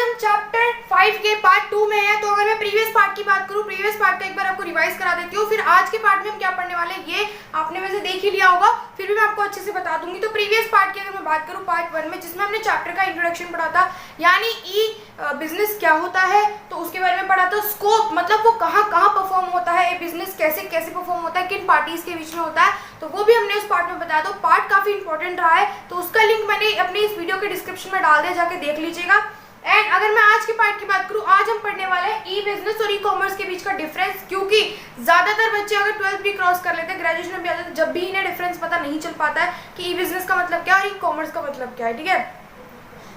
हम चैप्टर 5 के पार्ट 2 में हैं। तो अगर मैं प्रीवियस पार्ट की बात करूं, प्रीवियस पार्ट का एक बार आपको रिवाइज करा देती हूँ, फिर आज के पार्ट में हम क्या पढ़ने वाले हैं ये आपने वैसे देख ही लिया होगा, फिर भी मैं आपको अच्छे से बता दूंगी। तो प्रीवियस पार्ट की अगर मैं बात करूं पार्ट 1 में, जिसमें हमने चैप्टर का इंट्रोडक्शन पढ़ा था, यानी ई बिजनेस क्या होता है, तो उसके बारे में पढ़ा था। स्कोप मतलब वो कहाँ परफॉर्म होता है, ये बिजनेस कैसे परफॉर्म होता है, किन पार्टीज के बीच में होता है, तो वो भी हमने उस पार्ट में बताया। तो पार्ट काफी इंपॉर्टेंट रहा है, तो उसका लिंक मैंने अपने इस वीडियो के डिस्क्रिप्शन में डाल दिया, जाके देख लीजिएगा। एंड अगर मैं आज के पार्ट की बात करूं, आज हम पढ़ने वाले हैं ई बिजनेस और ई कॉमर्स के बीच का डिफरेंस, क्योंकि ज्यादातर बच्चे अगर 12th भी क्रॉस कर लेते हैं, ग्रेजुएशन में भी आते हैं, जब भी इन्हें डिफरेंस पता नहीं चल पाता है कि ई बिजनेस का मतलब क्या है और ई कॉमर्स का मतलब क्या है। ठीक है,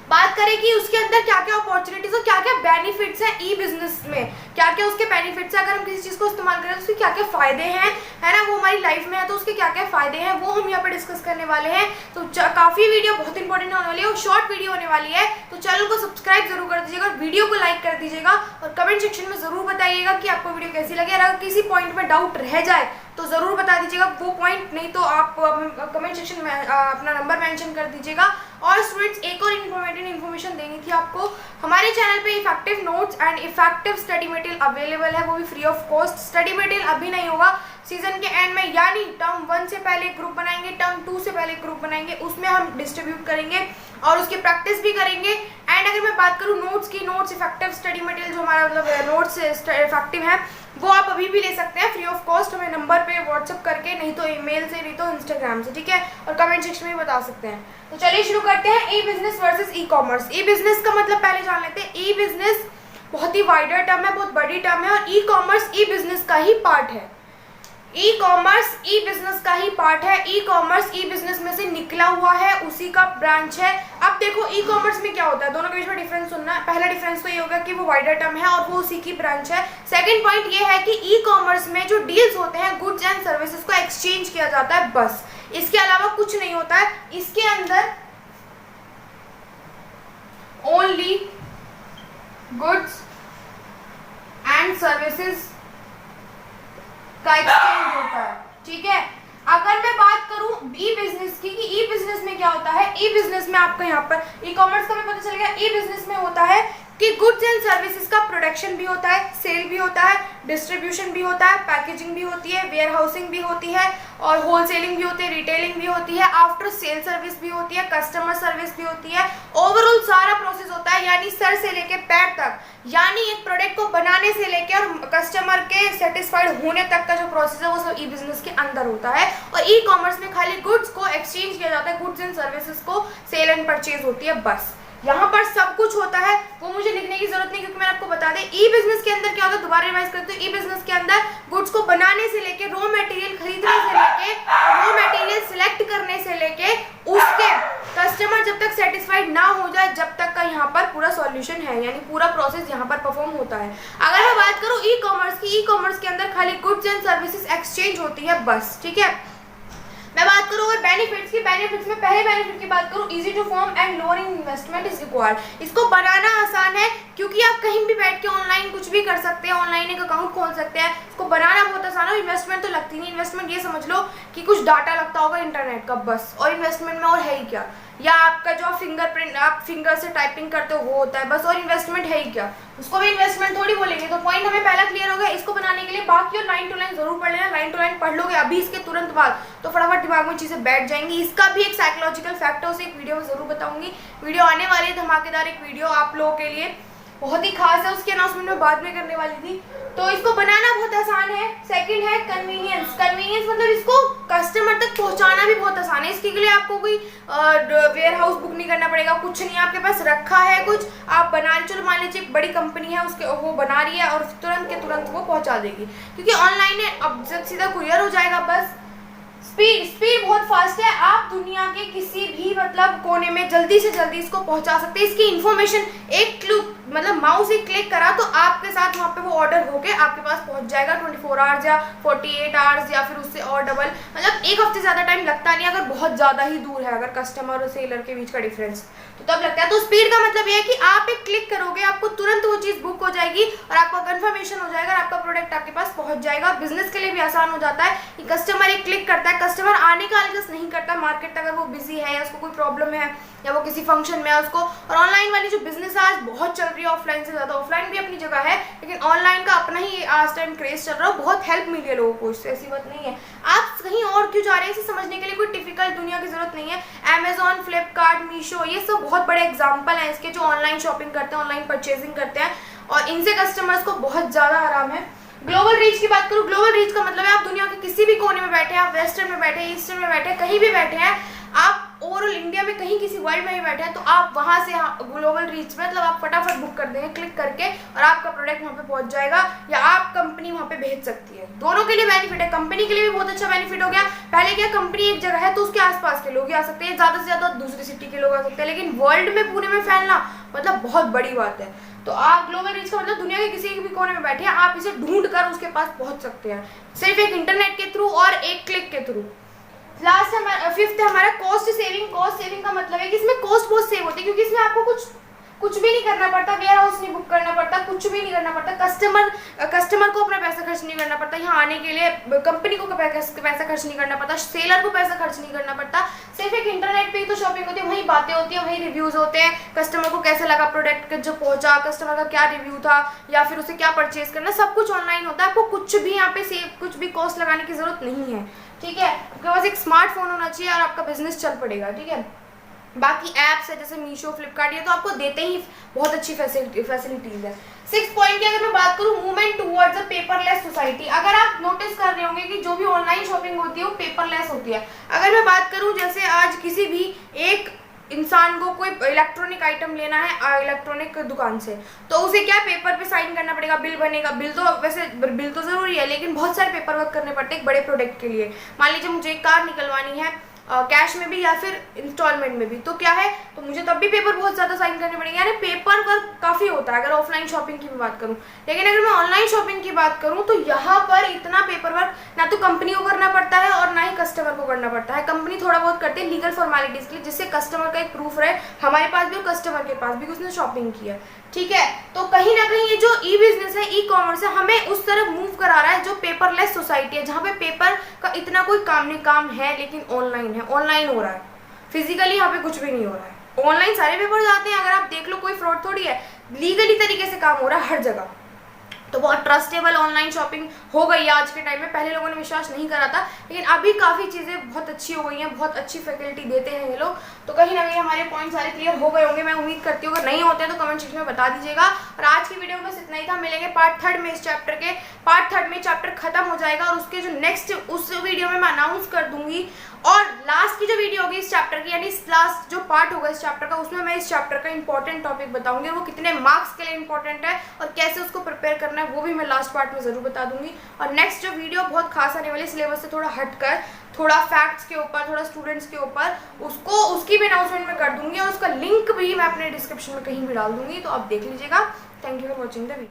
बात करें कि उसके अंदर क्या क्या अपॉर्चुनिटीज और क्या क्या बेनिफिट्स हैं ई बिजनेस में, क्या क्या उसके बेनिफिट्स हैं, अगर हम किसी चीज को इस्तेमाल करें तो उसके क्या क्या फायदे हैं, है ना, वो हमारी लाइफ में है तो उसके क्या क्या फायदे हैं, वो हम यहाँ पे डिस्कस करने वाले हैं। तो काफी वीडियो बहुत इंपॉर्टेंट होने वाली है और शॉर्ट वीडियो होने वाली है, तो चैनल को सब्सक्राइब जरूर कर दीजिएगा, वीडियो को लाइक कर दीजिएगा और कमेंट सेक्शन में जरूर बताइएगा कि आपको वीडियो कैसी लगी। अगर किसी पॉइंट में डाउट रह जाए तो जरूर बता दीजिएगा वो पॉइंट, नहीं तो आप कमेंट सेक्शन में अपना नंबर मेंशन कर दीजिएगा। और स्टूडेंट्स, एक और इन्फॉर्मेटिव इन्फॉर्मेशन देनी थी आपको, हमारे चैनल पे effective notes and effective study material available है, वो भी free of cost. Study material अभी नहीं होगा, सीजन के एंड में, यानी टर्म 1 से पहले ग्रुप बनाएंगे, टर्म 2 से पहले ग्रुप बनाएंगे, उसमें हम डिस्ट्रीब्यूट करेंगे और उसकी प्रैक्टिस भी करेंगे। एंड अगर मैं बात करूँ नोट्स की, नोट्स इफेक्टिव स्टडी मटेरियल जो हमारा मतलब नोट्स इफेक्टिव है, वो आप अभी भी ले सकते हैं फ्री ऑफ कॉस्ट, हमें नंबर पे व्हाट्सअप करके, नहीं तो ईमेल से, नहीं तो इंस्टाग्राम से। ठीक है, और कमेंट सेक्शन में बता सकते हैं। तो चलिए शुरू करते हैं, ई बिजनेस वर्सेस ई कॉमर्स। ई बिजनेस का मतलब पहले जान लेते हैं। ई बिजनेस बहुत ही वाइडर टर्म है, बहुत बड़ी टर्म है, और ई कॉमर्स ई बिजनेस का ही पार्ट है। ई कॉमर्स ई बिजनेस का ही पार्ट है, ई कॉमर्स ई बिजनेस में से निकला हुआ है, उसी का ब्रांच है। अब देखो ई कॉमर्स में क्या होता है, दोनों के बीच में डिफरेंस सुनना है। पहला डिफरेंस तो ये होगा कि वो वाइडर टर्म है और वो उसी की ब्रांच है। सेकंड पॉइंट ये है कि ई कॉमर्स में जो डील्स होते हैं, गुड्स एंड सर्विसेज को एक्सचेंज किया जाता है, बस, इसके अलावा कुछ नहीं होता है। इसके अंदर ओनली गुड्स एंड सर्विसेज का एक्सचेंज होता है। ठीक है, अगर मैं बात करूं ई बिजनेस की, कि ई बिजनेस में क्या होता है, ई बिजनेस में आपका यहाँ पर ई कॉमर्स का भी पता चल गया। ई बिजनेस में होता है कि गुड्स एंड सर्विसेज का प्रोडक्शन भी होता है, सेल भी होता है, डिस्ट्रीब्यूशन भी होता है, पैकेजिंग भी होती है, वेयर हाउसिंग भी होती है, और होलसेलिंग भी होती है, रिटेलिंग भी होती है, आफ्टर सेल सर्विस भी होती है, कस्टमर सर्विस भी होती है। ओवरऑल सारा प्रोसेस होता है, यानी सर से लेके पैर तक, यानी एक प्रोडक्ट को बनाने से लेके और कस्टमर के सेटिस्फाइड होने तक का जो प्रोसेस है वो सब ई बिजनेस के अंदर होता है। और ई कॉमर्स में खाली गुड्स को एक्सचेंज किया जाता है, गुड्स एंड सर्विसेज को सेल एंड परचेज होती है, बस। यहाँ पर सब कुछ होता है, वो मुझे लिखने की जरूरत नहीं, क्योंकि मैंने आपको बता दें ई बिजनेस के अंदर क्या होता है, दोबारा रिवाइज करते हैं। ई बिजनेस के अंदर गुड्स को बनाने से लेके, रॉ मटेरियल खरीदने से लेके, रॉ मटेरियल सिलेक्ट करने से लेके, उसके कस्टमर जब तक सेटिस्फाइड ना हो जाए, जब तक का यहाँ पर पूरा सॉल्यूशन है, यानी पूरा प्रोसेस यहाँ पर परफॉर्म होता है। अगर मैं बात करूँ ई कॉमर्स की, ई कॉमर्स के अंदर खाली गुड्स एंड सर्विसेज एक्सचेंज होती है, बस। ठीक है, मैं बात करूँ अगर बेनिफिट्स की, बेनिफिट्स में पहले बेनिफिट की बात करूँ, easy to form and lower investment is required. इसको बनाना आसान है, क्योंकि आप कहीं भी बैठ के ऑनलाइन कुछ भी कर सकते हैं, ऑनलाइन एक अकाउंट खोल सकते हैं। इसको बनाना बहुत आसान है, इन्वेस्टमेंट तो लगती नहीं। इन्वेस्टमेंट ये समझ लो कि कुछ डाटा लगता होगा इंटरनेट का, बस, और इन्वेस्टमेंट में और है ही क्या, या आपका जो फिंगरप्रिंट, आप फिंगर से टाइपिंग करते हो वो होता है, बस, और इन्वेस्टमेंट है ही क्या, उसको भी इन्वेस्टमेंट थोड़ी बोलेंगे। तो पॉइंट हमें पहला क्लियर हो गया। इसको बनाने के लिए बाकी और लाइन टू लाइन जरूर पढ़ लेना, लाइन टू लाइन पढ़ लोगे अभी इसके तुरंत बाद तो फटाफट दिमाग में चीजें बैठ जाएंगी। इसका भी एक साइकोलॉजिकल फैक्टर उसे एक वीडियो में जरूर बताऊंगी, वीडियो आने वाली है धमाकेदार, एक वीडियो आप लोगों के लिए बहुत ही खास है, उसकी अनाउंसमेंट मैं बाद में करने वाली थी। तो इसको बनाना बहुत आसान है। सेकंड है कन्वीनियंस। कन्वीनियंस मतलब इसको कस्टमर तक पहुंचाना भी बहुत आसान है। इसके लिए आपको कोई वेयर हाउस बुक नहीं करना पड़ेगा, कुछ नहीं, आपके पास रखा है कुछ, आप बना, चलो मान लीजिए एक बड़ी कंपनी है, उसके वो बना रही है और तुरंत के तुरंत वो पहुंचा देगी, क्योंकि ऑनलाइन है, अब सीधा कुरियर हो जाएगा, बस। स्पीड बहुत फास्ट है, आप दुनिया के किसी भी मतलब कोने में जल्दी से जल्दी इसको पहुंचा सकते हैं। इसकी इन्फॉर्मेशन एक क्लिक, मतलब माउस ही क्लिक करा तो आपके साथ वहाँ पे वो ऑर्डर होके आपके पास पहुंच जाएगा 24 आवर्स या 48 आवर्स या फिर उससे और डबल, मतलब एक हफ्ते ज्यादा टाइम लगता नहीं, अगर बहुत ज्यादा ही दूर है, अगर कस्टमर और सेलर के बीच का डिफरेंस तो तब लगता है। तो स्पीड का मतलब ये है कि आप एक क्लिक करोगे, आपको तुरंत वो चीज बुक हो जाएगी और आपका कंफर्मेशन हो जाएगा और आपका प्रोडक्ट आपके पास पहुंच जाएगा। बिजनेस के लिए भी आसान हो जाता है कि कस्टमर एक क्लिक करता है, कस्टमर आने का आलस नहीं करता मार्केट, अगर वो बिजी है या उसको कोई प्रॉब्लम है या वो किसी फंक्शन में है उसको। और ऑनलाइन वाली जो बिजनेस आज बहुत चल रही है ऑफलाइन से ज़्यादा, ऑफलाइन भी अपनी जगह है लेकिन ऑनलाइन का अपना ही आज टाइम क्रेज चल रहा है, बहुत हेल्प मिली है लोगों को इससे, ऐसी बात नहीं है। आप कहीं और क्यों जा रहे हैं इसे समझने के लिए कोई टिपिकल दुनिया की जरूरत नहीं है। अमेजॉन, फ्लिपकार्ट, मीशो, ये सब बहुत बड़े एग्जाम्पल हैं इसके, जो ऑनलाइन शॉपिंग करते हैं, ऑनलाइन परचेजिंग करते हैं और इनसे कस्टमर्स को बहुत ज़्यादा आराम है। ग्लोबल रीच की बात करूँ, ग्लोबल रीच का मतलब है आप दुनिया के किसी भी कोने में बैठे हैं, आप वेस्टर्न में बैठे हैं, ईस्टर्न में बैठे हैं, कहीं भी बैठे हैं, आप ओवरऑल इंडिया में कहीं किसी वर्ल्ड में भी बैठे हैं तो आप वहां से ग्लोबल रीच में मतलब आप फटाफट बुक कर देंगे क्लिक करके और आपका प्रोडक्ट वहां पे पहुंच जाएगा या आप कंपनी वहां पे भेज सकती है। दोनों के लिए बेनिफिट है, कंपनी के लिए भी बहुत अच्छा बेनिफिट हो गया। पहले क्या, कंपनी एक जगह है तो उसके आसपास के लोग ही आ सकते हैं, ज्यादा से ज्यादा दूसरी सिटी के लोग आ सकते हैं, लेकिन वर्ल्ड में पूरे में फैलना मतलब बहुत बड़ी बात है। तो आप ग्लोबल रीच का मतलब दुनिया के किसी भी कोने में बैठे हैं आप इसे ढूंढ कर उसके पास पहुंच सकते हैं, सिर्फ एक इंटरनेट के थ्रू और एक क्लिक के थ्रू। लास्ट है फिफ्थ है हमारा कॉस्ट सेविंग। कॉस्ट सेविंग का मतलब है कि इसमें कॉस्ट बहुत सेव होती है क्योंकि इसमें आपको कुछ भी नहीं करना पड़ता, वेयर हाउस नहीं बुक करना पड़ता, कुछ भी नहीं करना पड़ता, कस्टमर को अपना पैसा खर्च नहीं करना पड़ता, यहाँ आने के लिए कंपनी को पैसा खर्च नहीं करना पड़ता, सेलर को पैसा खर्च नहीं करना पड़ता। सिर्फ एक इंटरनेट पे ही तो शॉपिंग होती है, वही बातें होती है, वही रिव्यूज होते हैं, कस्टमर को कैसा लगा प्रोडक्ट जो पहुंचा, कस्टमर का क्या रिव्यू था या फिर उसे क्या परचेज करना, सब कुछ ऑनलाइन होता है। आपको कुछ भी यहाँ पे सेव कुछ भी कॉस्ट लगाने की जरूरत नहीं है, ठीक है। आपके पास एक स्मार्टफोन होना चाहिए और आपका बिजनेस चल पड़ेगा, ठीक है। बाकी ऐप्स है जैसे मीशो, फ्लिपकार्ट, ये तो आपको देते ही बहुत अच्छी फैसिलिटीज है। 6 पॉइंट की अगर मैं बात करूं, movement towards a paperless society. अगर आप नोटिस कर रहे होंगे कि जो भी ऑनलाइन शॉपिंग होती है वो पेपरलेस होती है। अगर मैं बात करूं जैसे आज किसी भी एक इंसान को कोई इलेक्ट्रॉनिक आइटम लेना है इलेक्ट्रॉनिक दुकान से, तो उसे क्या पेपर पे साइन करना पड़ेगा, बिल बनेगा। बिल तो जरूरी है लेकिन बहुत सारे पेपर वर्क करने पड़ते हैं एक बड़े प्रोडक्ट के लिए। मान लीजिए मुझे एक कार निकलवानी है कैश में भी या फिर इंस्टॉलमेंट में भी, तो क्या है, तो मुझे तब भी पेपर बहुत ज़्यादा साइन करने पड़ेंगे, यानी पेपर वर्क काफ़ी होता है अगर ऑफलाइन शॉपिंग की मैं बात करूँ। लेकिन अगर मैं ऑनलाइन शॉपिंग की बात करूँ तो यहाँ पर इतना पेपर वर्क ना तो कंपनी को करना पड़ता है और ना ही कस्टमर को करना पड़ता है। कंपनी थोड़ा बहुत करती है लीगल फॉर्मेलिटीज़ के लिए, जिससे कस्टमर का एक प्रूफ रहे हमारे पास भी और कस्टमर के पास भी कि उसने शॉपिंग की है, ठीक है। तो कहीं ना कहीं ये जो ई बिजनेस है, ई कॉमर्स है, हमें उस तरफ मूव करा रहा है जो पेपरलेस सोसाइटी है, जहाँ पे पेपर का इतना कोई काम है लेकिन ऑनलाइन है, ऑनलाइन हो रहा है, फिजिकली यहाँ पे कुछ भी नहीं हो रहा है। ऑनलाइन सारे पेपर आते हैं, अगर आप देख लो कोई फ्रॉड थोड़ी है, लीगली तरीके से काम हो रहा है हर जगह। तो बहुत ट्रस्टेबल ऑनलाइन शॉपिंग हो गई है आज के टाइम में। पहले लोगों ने विश्वास नहीं करा था लेकिन अभी काफ़ी चीज़ें बहुत अच्छी हो गई हैं, बहुत अच्छी फैसिलिटी देते हैं ये लोग। तो कहीं ना कहीं हमारे पॉइंट सारे क्लियर हो गए होंगे, मैं उम्मीद करती हूँ। अगर नहीं होते हैं तो कमेंट सेक्शन में बता दीजिएगा। और आज की वीडियो में बस इतना ही था, मिलेंगे पार्ट 3 में इस चैप्टर के। पार्ट 3 में चैप्टर खत्म हो जाएगा और उसके जो नेक्स्ट उस वीडियो में मैं अनाउंस कर दूंगी। और लास्ट की जो वीडियो होगी इस चैप्टर की, यानी लास्ट जो पार्ट होगा इस चैप्टर का, उसमें मैं इस चैप्टर का इंपॉर्टेंट टॉपिक बताऊंगी, वो कितने मार्क्स के लिए इंपॉर्टेंट है और कैसे उसको प्रिपेयर करना है वो भी मैं लास्ट पार्ट में जरूर बता दूंगी। और नेक्स्ट जो वीडियो बहुत खास आने वाली, सिलेबस से थोड़ा हटकर, थोड़ा फैक्ट्स के ऊपर, थोड़ा स्टूडेंट्स के ऊपर, उसकी भी अनाउंसमेंट में कर दूंगी और उसका लिंक भी मैं अपने डिस्क्रिप्शन में कहीं भी डाल दूंगी, तो आप देख लीजिएगा। Thank you for watching the video.